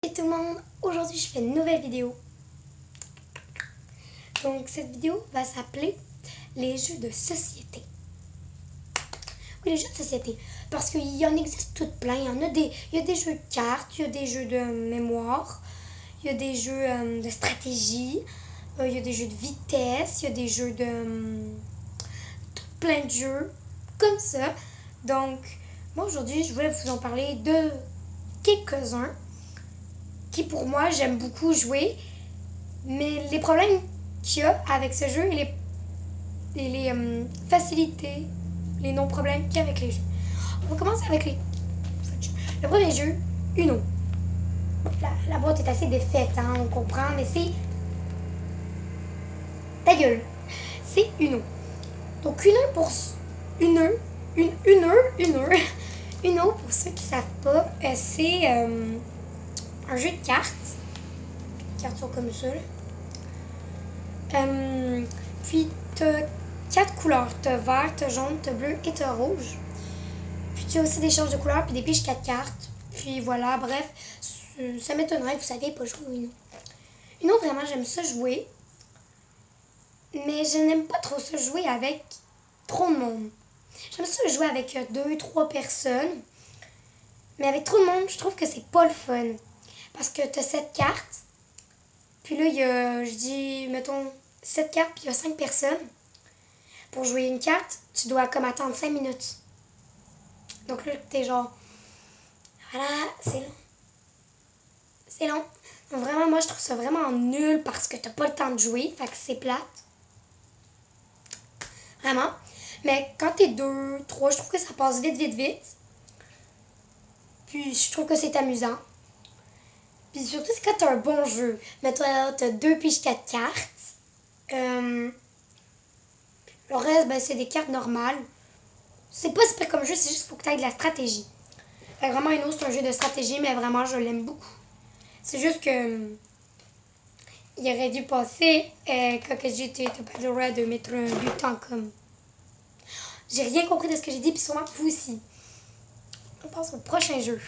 Salut tout le monde, aujourd'hui je fais une nouvelle vidéo. Donc cette vidéo va s'appeler les jeux de société. Oui, les jeux de société, parce qu'il y en existe tout plein. Il y a des jeux de cartes, il y a des jeux de mémoire, il y a des jeux de stratégie, il y a des jeux de vitesse, il y a des jeux de... tout plein de jeux comme ça. Donc moi aujourd'hui je voulais vous en parler de quelques-uns qui pour moi j'aime beaucoup jouer, mais les problèmes qu'il y a avec ce jeu et les facilités, les non-problèmes qu'il y a avec les jeux. On va commencer avec le premier jeu, Uno. La boîte est assez défaite, hein, on comprend, mais c'est... Ta gueule! C'est Uno. Donc Uno pour... Uno, pour ceux qui ne savent pas, c'est un jeu de cartes. Les cartes sont comme ça, là. Puis t'as 4 couleurs. T'as vert, t'as jaune, t'as bleu et t'as rouge. Puis tu as aussi des changes de couleurs puis des piges 4 cartes. Puis voilà, bref, ça m'étonnerait que vous saviez pas jouer au Uno. Uno, vraiment, j'aime ça jouer. Mais je n'aime pas trop ça jouer avec trop de monde. J'aime ça jouer avec 2-3 personnes. Mais avec trop de monde, je trouve que c'est pas le fun. Parce que t'as 7 cartes. Puis là, il y a, je dis, mettons, 7 cartes, puis il y a 5 personnes. Pour jouer une carte, tu dois comme attendre 5 minutes. Donc là, t'es genre, voilà, c'est long. C'est long. Donc vraiment, moi, je trouve ça vraiment nul parce que t'as pas le temps de jouer. Fait que c'est plate. Vraiment. Mais quand t'es 2, 3, je trouve que ça passe vite, vite, vite. Puis je trouve que c'est amusant. Puis surtout, c'est quand t'as un bon jeu. Mais toi, t'as 2 piges 4 cartes. Le reste, ben, c'est des cartes normales. C'est pas super comme jeu, c'est juste pour que tu aies de la stratégie. Fait que vraiment, Uno, c'est un jeu de stratégie, mais vraiment, je l'aime beaucoup. C'est juste que... il aurait dû passer, quand j'étais pas le droit de mettre un butin comme... J'ai rien compris de ce que j'ai dit, puis sûrement vous aussi. On passe au prochain jeu.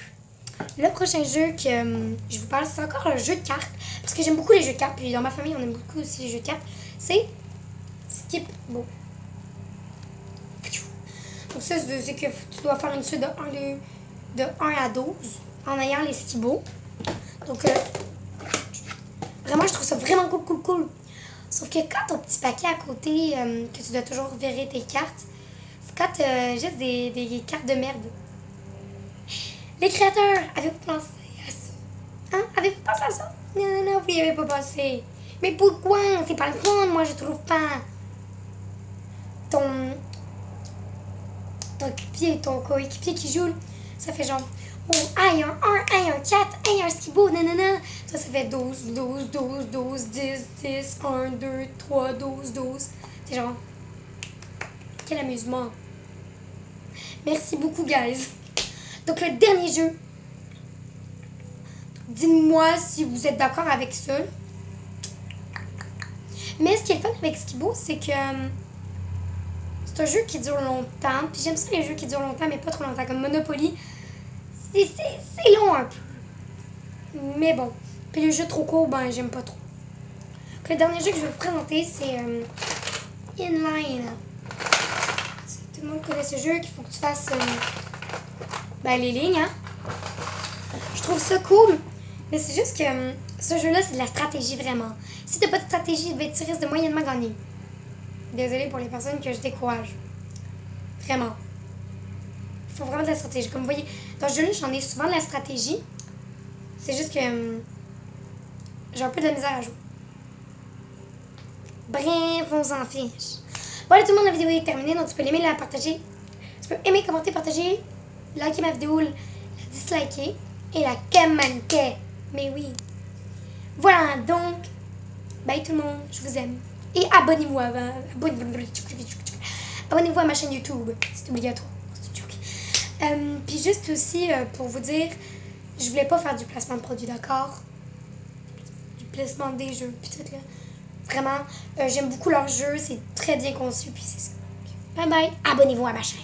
Le prochain jeu que je vous parle, c'est encore un jeu de cartes. Parce que j'aime beaucoup les jeux de cartes, puis dans ma famille, on aime beaucoup aussi les jeux de cartes. C'est Skip Bo. Donc ça, c'est que tu dois faire une suite de 1 à 12 en ayant les skibos. Donc, vraiment, je trouve ça vraiment cool. Sauf que quand ton petit paquet à côté, que tu dois toujours virer tes cartes, c'est quand tu juste des cartes de merde. Les créateurs, avez-vous pensé à ça? Hein? Avez-vous pensé à ça? Non, vous n'y avez pas pensé. Mais pourquoi? C'est pas le fun, moi, je trouve pas. Ton ton coéquipier qui joue, ça fait genre, oh, aïe, un 1, aïe, un 4, aïe, un skibo, nanana. Ça fait 12, 10, 1, 2, 3, 12. C'est genre, quel amusement. Merci beaucoup, guys. Donc, le dernier jeu, dites-moi si vous êtes d'accord avec ça. Mais ce qui est le fun avec Skibo, c'est que c'est un jeu qui dure longtemps. Puis j'aime ça les jeux qui durent longtemps, mais pas trop longtemps. Comme Monopoly, c'est long un peu. Mais bon. Puis les jeux trop courts, ben j'aime pas trop. Donc, le dernier jeu que je vais vous présenter, c'est Inline. Tout le monde connaît ce jeu, qu'il faut que tu fasses les lignes. Hein? Je trouve ça cool. Mais c'est juste que ce jeu-là, c'est de la stratégie vraiment. Si t'as pas de stratégie, tu risques de moyennement gagner. Désolée pour les personnes que je décourage. Vraiment. Il faut vraiment de la stratégie. Comme vous voyez, dans ce jeu-là, j'en ai souvent de la stratégie. C'est juste que j'ai un peu de la misère à jouer. Bref, on s'en fiche. Bon, allez tout le monde, la vidéo est terminée. Donc tu peux l'aimer, la partager. Tu peux aimer, commenter, partager, liker ma vidéo, la disliker et la commenter. Mais oui. Voilà, donc, bye tout le monde, je vous aime. Et abonnez-vous avant. Abonnez-vous à ma chaîne YouTube, c'est obligatoire. Puis juste aussi, pour vous dire, je voulais pas faire du placement de produits, d'accord? Du placement des jeux, puis tout là. Vraiment, j'aime beaucoup leurs jeux, c'est très bien conçu, puis c'est ça. Bye bye, abonnez-vous à ma chaîne.